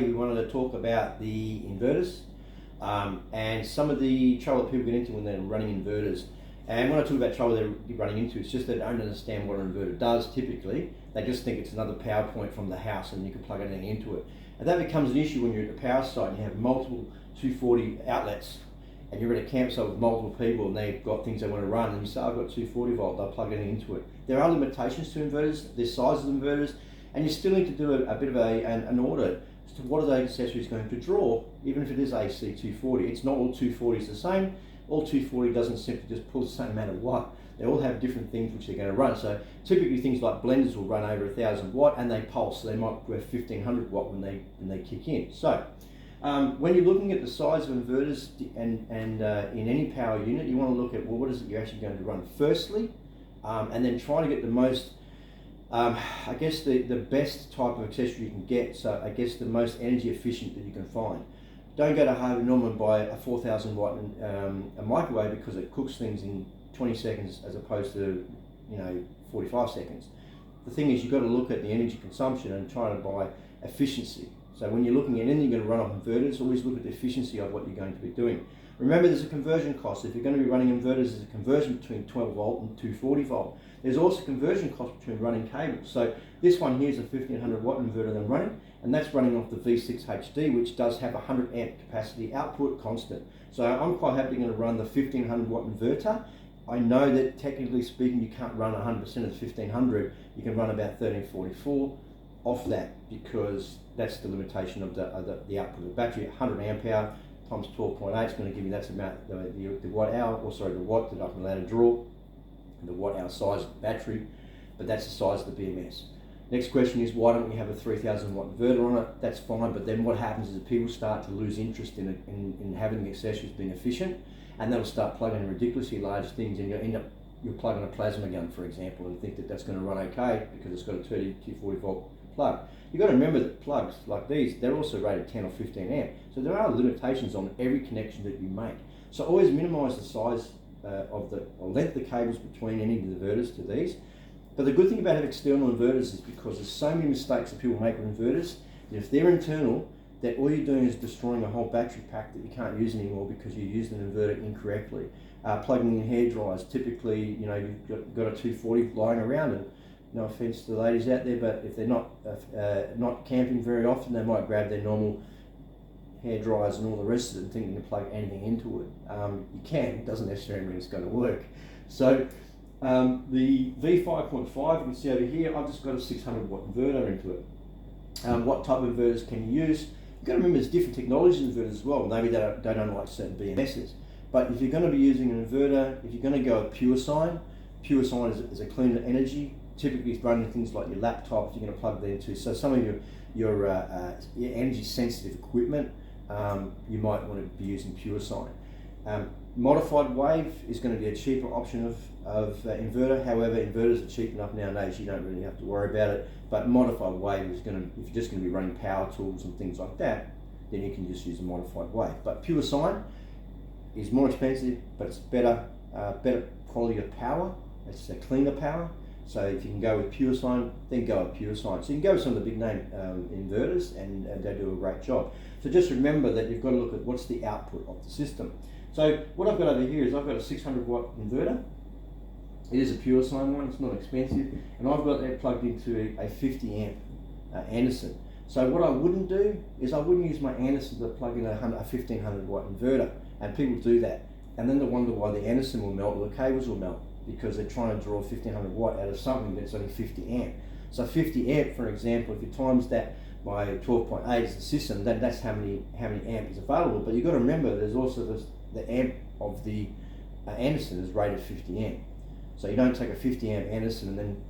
We wanted to talk about the inverters and some of the trouble that people get into when they're running inverters. And when I talk about trouble they're running into, it's just they don't understand what an inverter does typically. They just think it's another power point from the house and you can plug anything into it. And that becomes an issue when you're at the power site and you have multiple 240 outlets and you're at a campsite with multiple people and they've got things they want to run and you say, I've got 240 volt, they'll plug anything into it. There are limitations to inverters, there's sizes of inverters, and you still need to do a bit of an audit as to what are those accessories going to draw, even if it is AC 240. It's not all 240s the same. All 240 doesn't simply just pull the same amount of watt. They all have different things which they're going to run. So typically things like blenders will run over 1,000 watt and they pulse, so they might go 1,500 watt when they kick in. So when you're looking at the size of inverters and in any power unit, you want to look at, well, what is it you're actually going to run firstly, and then try to get the most I guess the best type of accessory you can get, so I guess the most energy efficient that you can find. Don't go to Harvey Norman and buy a 4,000 watt a microwave because it cooks things in 20 seconds as opposed to 45 seconds. The thing is, you've got to look at the energy consumption and try to buy efficiency. So when you're looking at anything you're going to run off inverters, always look at the efficiency of what you're going to be doing. Remember, there's a conversion cost. If you're going to be running inverters, there's a conversion between 12 volt and 240 volt. There's also a conversion cost between running cables. So this one here is a 1500 watt inverter that I'm running, and that's running off the V6 HD, which does have 100 amp capacity output constant. So I'm quite happy going to run the 1500 watt inverter. I know that technically speaking, you can't run 100% of the 1500. You can run about 1344 off that because that's the limitation of the output of the battery. 100 amp hour times 12.8 is going to give you that's about the watt hour, or sorry, the watt that I'm allowed to draw, the watt hour size of the battery, but that's the size of the BMS. Next question is, why don't we have a 3,000 watt inverter on it? That's fine, but then what happens is that people start to lose interest in it, in having the accessories being efficient, and they'll start plugging in ridiculously large things, and you'll plug in a plasma gun, for example, and think that that's going to run okay because it's got a 240 volt plug. You've got to remember that plugs like these, they're also rated 10 or 15 amp. So there are limitations on every connection that you make. So always minimize the size or length of the cables between any of the inverters to these. But the good thing about having external inverters is because there's so many mistakes that people make with inverters, that if they're internal, that all you're doing is destroying a whole battery pack that you can't use anymore because you used an inverter incorrectly. Plugging in hair dryers, typically, you've got a 240 lying around, and no offense to the ladies out there, but if they're not camping very often, they might grab their normal hair dryers and all the rest of it and think you can plug anything into it. You can, it doesn't necessarily mean it's going to work. So the V5.5, you can see over here, I've just got a 600 watt inverter into it. What type of inverters can you use? You've got to remember there's different technologies in inverters as well. Maybe they don't like certain BMSs. But if you're going to be using an inverter, if you're going to go with pure sine is a cleaner energy. Typically running things like your laptops, you're going to plug that into. So some of your energy sensitive equipment, you might want to be using pure sine. Modified wave is going to be a cheaper option of inverter. However, inverters are cheap enough nowadays, you don't really have to worry about it. But modified wave is going to, if you're just going to be running power tools and things like that, then you can just use a modified wave. But pure sine is more expensive, but it's better quality of power. It's a cleaner power. So if you can go with pure sine, then go with pure sine. So you can go with some of the big name inverters and they do a great job. So just remember that you've got to look at what's the output of the system. So what I've got over here is I've got a 600 watt inverter. It is a pure sine one, it's not expensive. And I've got that plugged into a 50 amp Anderson. So what I wouldn't do is I wouldn't use my Anderson to plug in a 1500 watt inverter. And people do that. And then they wonder why the Anderson will melt or the cables will melt, because they're trying to draw 1500 watt out of something that's only 50 amp. So 50 amp, for example, if you times that by 12.8 is the system, then that's how many amp is available. But you've got to remember there's also the amp of the Anderson is rated 50 amp. So you don't take a 50 amp Anderson and then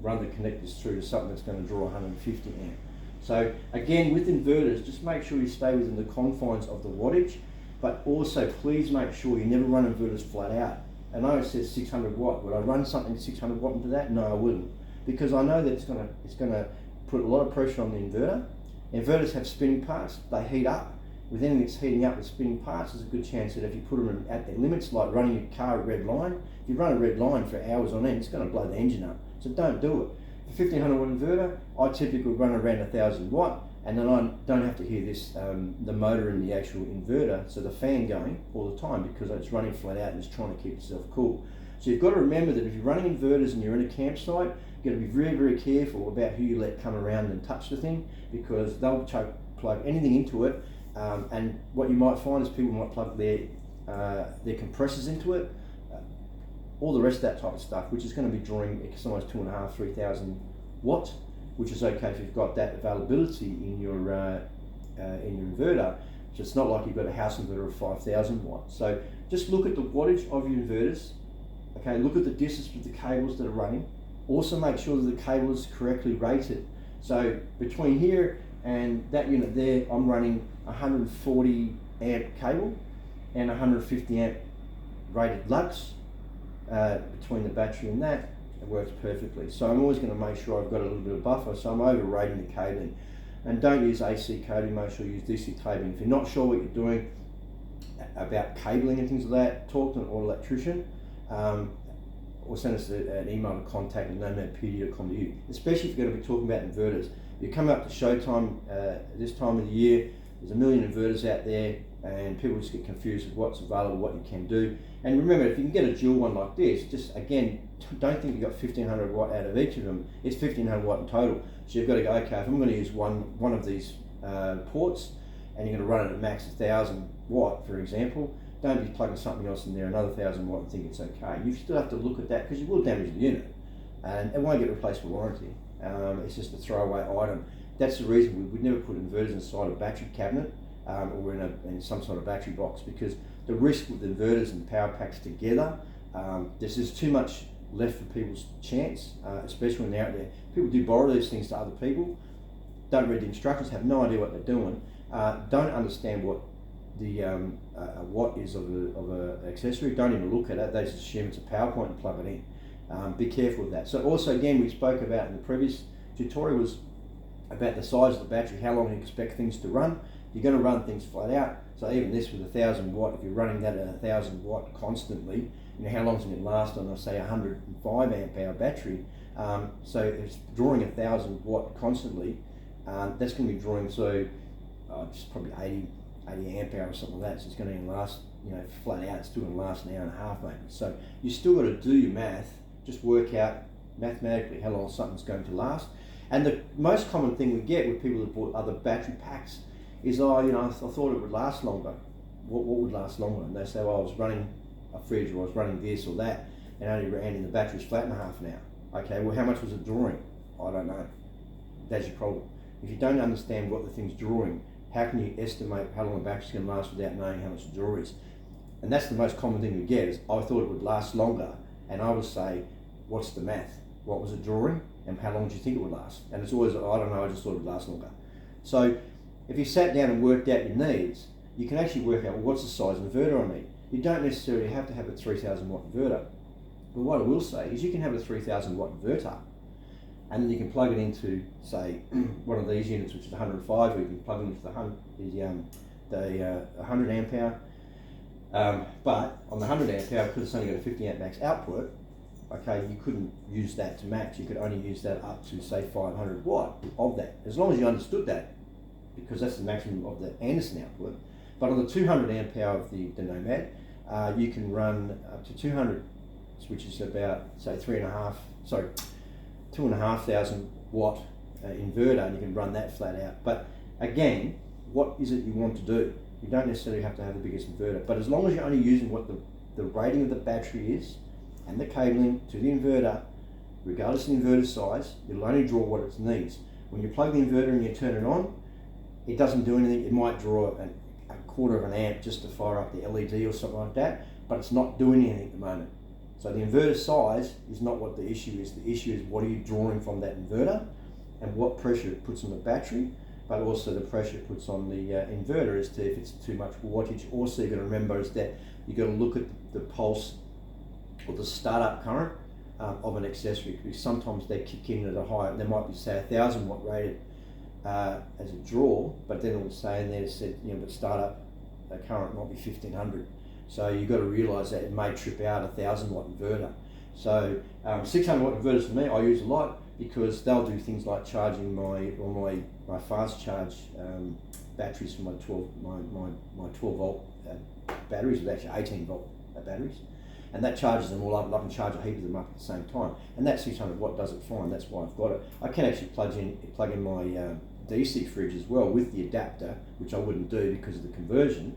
run the connectors through to something that's going to draw 150 amp. So again, with inverters, just make sure you stay within the confines of the wattage, but also please make sure you never run inverters flat out. I know it says 600 watt. Would I run something 600 watt into that? No, I wouldn't, because I know that it's going to put a lot of pressure on the inverter. Inverters have spinning parts; they heat up. With anything that's heating up with spinning parts, there's a good chance that if you put them at their limits, like running your car at red line, if you run a red line for hours on end, it's going to blow the engine up. So don't do it. For 1500 watt inverter, I typically run around 1000 watt. and then I don't have to hear this, the motor in the actual inverter, so the fan going all the time, because it's running flat out and it's trying to keep itself cool. So you've got to remember that if you're running inverters and you're in a campsite, you've got to be very, very careful about who you let come around and touch the thing, because they'll plug anything into it, and what you might find is people might plug their compressors into it, all the rest of that type of stuff, which is going to be drawing sometimes 2,500, 3,000 watts, which is okay if you've got that availability in your inverter. So it's not like you've got a house inverter of 5,000 watts. So just look at the wattage of your inverters. Okay, look at the distance with the cables that are running. Also make sure that the cable is correctly rated. So between here and that unit there, I'm running 140 amp cable and 150 amp rated lux. Between the battery and that, it works perfectly. So I'm always going to make sure I've got a little bit of buffer, so I'm overrating the cabling. And don't use AC cabling, make sure you use DC cabling. If you're not sure what you're doing about cabling and things like that, talk to an auto electrician, or send us an email to contact at nomadpdu.com.au, especially if you're going to be talking about inverters. You come up to showtime this time of the year, there's a million inverters out there, and people just get confused with what's available, what you can do. And remember, if you can get a dual one like this, just again, don't think you've got 1,500 watt out of each of them. It's 1,500 watt in total. So you've got to go, okay, if I'm going to use one of these ports, and you're going to run it at max 1,000 watt, for example, don't be plugging something else in there, another 1,000 watt, and think it's okay. You still have to look at that, because you will damage the unit, and it won't get replaced for warranty. It's just a throwaway item. That's the reason we would never put inverters inside a battery cabinet, or in some sort of battery box, because the risk with inverters and power packs together, there's just too much left for people's chance, especially when they're out there. People do borrow these things to other people, don't read the instructions, have no idea what they're doing, don't understand what the watt is of an accessory, don't even look at it, they just assume it's a power point and plug it in. Be careful with that. So also, again, we spoke about in the previous tutorial was about the size of the battery, how long you expect things to run. You're going to run things flat out. So even this with 1,000 watt, if you're running that at 1,000 watt constantly, you know, how long is it going to last on, say, 105 amp hour battery? So if it's drawing 1,000 watt constantly, that's going to be drawing, so just probably 80 amp hour or something like that. So it's going to last, you know, flat out, it's still going to last an hour and a half maybe. So you still got to do your math, just work out mathematically how long something's going to last. And the most common thing we get with people that bought other battery packs is, oh, you know, I thought it would last longer. What would last longer? And they say, well, I was running a fridge, or I was running this or that, and only ran in the battery's flat in half an hour. Okay, well, how much was it drawing? I don't know. That's your problem. If you don't understand what the thing's drawing, how can you estimate how long a battery's going to last without knowing how much the draw is? And that's the most common thing we get is, I thought it would last longer, and I would say, what's the math? What was it drawing, and how long do you think it would last? And it's always, I don't know, I just thought it would last longer. So if you sat down and worked out your needs, you can actually work out, well, what's the size of inverter I need? You don't necessarily have to have a 3,000 watt inverter. But what I will say is you can have a 3,000 watt inverter, and then you can plug it into, say, one of these units, which is 105, or you can plug it into the 100 amp hour. But on the 100 amp hour, because it's only got a 50 amp max output, okay, you couldn't use that to max. You could only use that up to, say, 500 watt of that, as long as you understood that, because that's the maximum of the Anderson output. But on the 200 amp hour of the Nomad, you can run up to 200, which is about, say, 2,500 watt inverter, and you can run that flat out. But again, what is it you want to do? You don't necessarily have to have the biggest inverter, but as long as you're only using what the rating of the battery is and the cabling to the inverter, regardless of the inverter size, it'll only draw what it needs. When you plug the inverter and you turn it on, it doesn't do anything. It might draw a quarter of an amp just to fire up the LED or something like that, but it's not doing anything at the moment. So the inverter size is not what the issue is. The issue is, what are you drawing from that inverter, and what pressure it puts on the battery, but also the pressure it puts on the inverter as to if it's too much wattage. Also, you've got to remember is that you've got to look at the pulse or the startup current of an accessory, because sometimes they kick in at a higher, there might be, say, 1,000 watt rated as a draw, but then it will say in there, said, you know, but startup current might be 1,500. So you've got to realise that it may trip out a 1,000 watt inverter. So 600 watt inverters for me, I use a lot. because they'll do things like charging my fast charge batteries from my 12 volt batteries, with actually 18 volt batteries, and that charges them all up, and I can charge a heap of them up at the same time. And that 600 watt does it fine. That's why I've got it. I can actually plug in my DC fridge as well with the adapter, which I wouldn't do because of the conversion.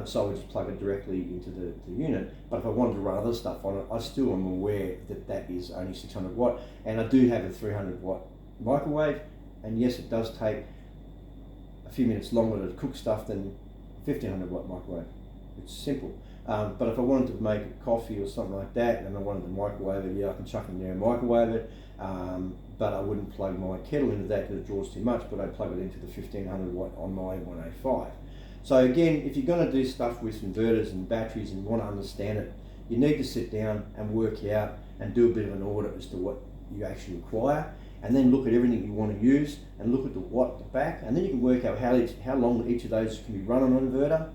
So I would just plug it directly into the unit. But if I wanted to run other stuff on it, I still am aware that is only 600 watt. And I do have a 300 watt microwave. And yes, it does take a few minutes longer to cook stuff than 1500 watt microwave. It's simple. But if I wanted to make a coffee or something like that, and I wanted to microwave it, yeah, I can chuck it in there and microwave it. But I wouldn't plug my kettle into that because it draws too much, but I'd plug it into the 1500 watt on my 105. So again, if you're going to do stuff with inverters and batteries and want to understand it, you need to sit down and work out and do a bit of an audit as to what you actually require, and then look at everything you want to use and look at the watt, the back, and then you can work out how long each of those can be run on an inverter,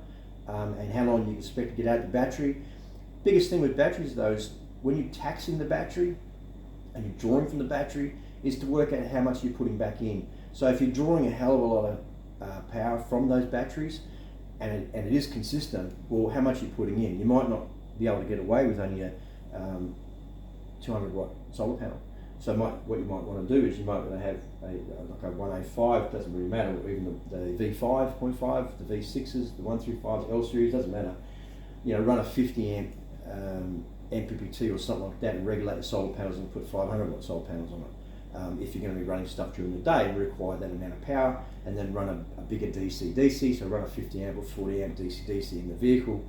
and how long you expect to get out of the battery. Biggest thing with batteries though is when you're taxing the battery and you're drawing from the battery, is to work out how much you're putting back in. So if you're drawing a hell of a lot of power from those batteries, and it is consistent, well, how much you're putting in. You might not be able to get away with only a 200 watt solar panel. So what you might want to do is you might want to have like a 105, doesn't really matter, or even the V5.5, the V6s, the 1 through 5, L series, doesn't matter. You know, run a 50 amp MPPT or something like that and regulate the solar panels and put 500 watt solar panels on it. If you're going to be running stuff during the day and require that amount of power, and then run a bigger DC-DC, so run a 50 amp or 40 amp DC-DC in the vehicle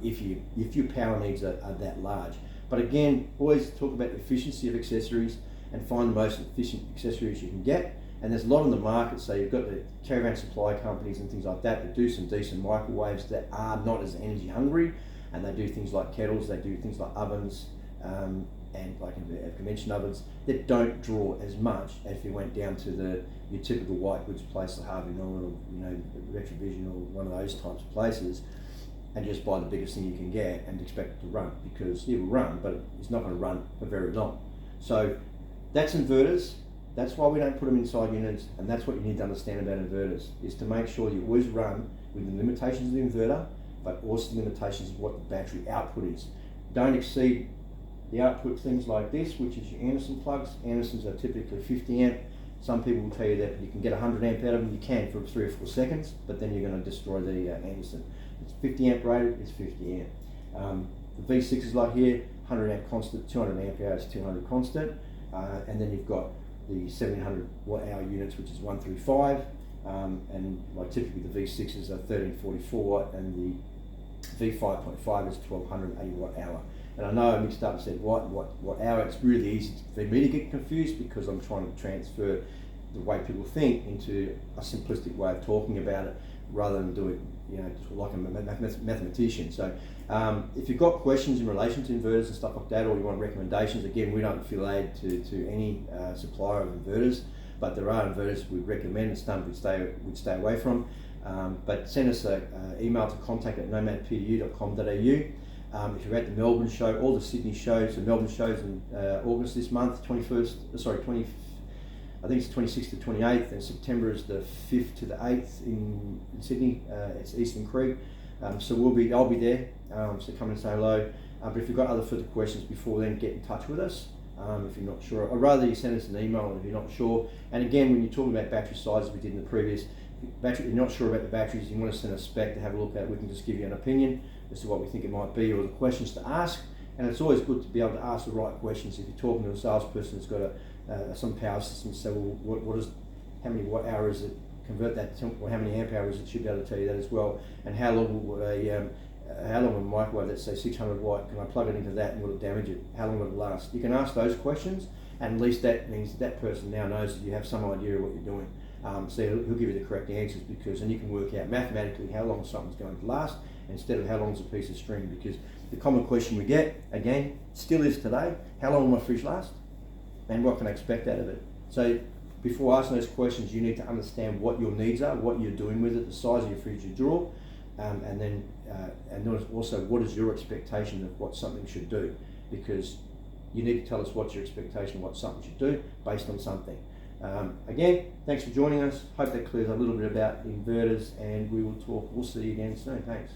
if your power needs are that large. But again, always talk about the efficiency of accessories and find the most efficient accessories you can get. And there's a lot on the market, so you've got the caravan supply companies and things like that do some decent microwaves that are not as energy hungry, and they do things like kettles, they do things like ovens, and like convention ovens that don't draw as much as if you went down to your typical white goods place, the Harvey Norman or Retrovision or one of those types of places, and just buy the biggest thing you can get and expect it to run, because it will run, but it's not going to run for very long. So that's inverters. That's why we don't put them inside units, and that's what you need to understand about inverters, is to make sure you always run with the limitations of the inverter, but also the limitations of what the battery output is. Don't exceed the output things like this, which is your Anderson plugs. Andersons are typically 50 amp. Some people will tell you that you can get 100 amp out of them. You can for 3 or 4 seconds, but then you're going to destroy the Anderson. It's 50 amp rated, it's 50 amp. The V6 is like here, 100 amp constant, 200 amp hours, 200 constant. And then you've got the 1700 watt hour units, which is 1 through 5. And like typically the V6s are 1344 watt, and the V5.5 is 1280 watt hour. And I know I mixed up and said what hour. It's really easy for me to get confused because I'm trying to transfer the way people think into a simplistic way of talking about it, rather than do it, like a mathematician. So if you've got questions in relation to inverters and stuff like that, or you want recommendations, again, we don't affiliate to any supplier of inverters, but there are inverters we'd recommend and some we'd stay away from. But send us an email to contact@nomadpdu.com.au. If you're at the Melbourne show or the Sydney shows, the Melbourne shows in August this month, I think it's 26th to 28th, and September is the 5th to the 8th in Sydney. It's Eastern Creek. So I'll be there, so come and say hello. But if you've got other further questions before then, get in touch with us. If you're not sure, or rather you send us an email if you're not sure. And again, when you're talking about battery sizes, we did in the previous battery, you're not sure about the batteries, you want to send us a spec to have a look at, we can just give you an opinion as to what we think it might be, or the questions to ask. And it's always good to be able to ask the right questions. If you're talking to a salesperson who's got some power system, say, well, how many watt hours it convert that to, or how many amp hours it should be able to tell you that as well. And how long will a microwave, let's say 600 watt, can I plug it into that and will it damage it? How long will it last? You can ask those questions, and at least that means that person now knows that you have some idea of what you're doing. So he'll give you the correct answers, because then you can work out mathematically how long something's going to last instead of how long is a piece of string. Because the common question we get, again, still is today, how long will my fridge last? And what can I expect out of it? So before asking those questions, you need to understand what your needs are, what you're doing with it, the size of your fridge you draw, and then also what is your expectation of what something should do. Because you need to tell us what's your expectation, what something should do based on something. Again, thanks for joining us. Hope that clears a little bit about inverters, and we'll see you again soon. Thanks.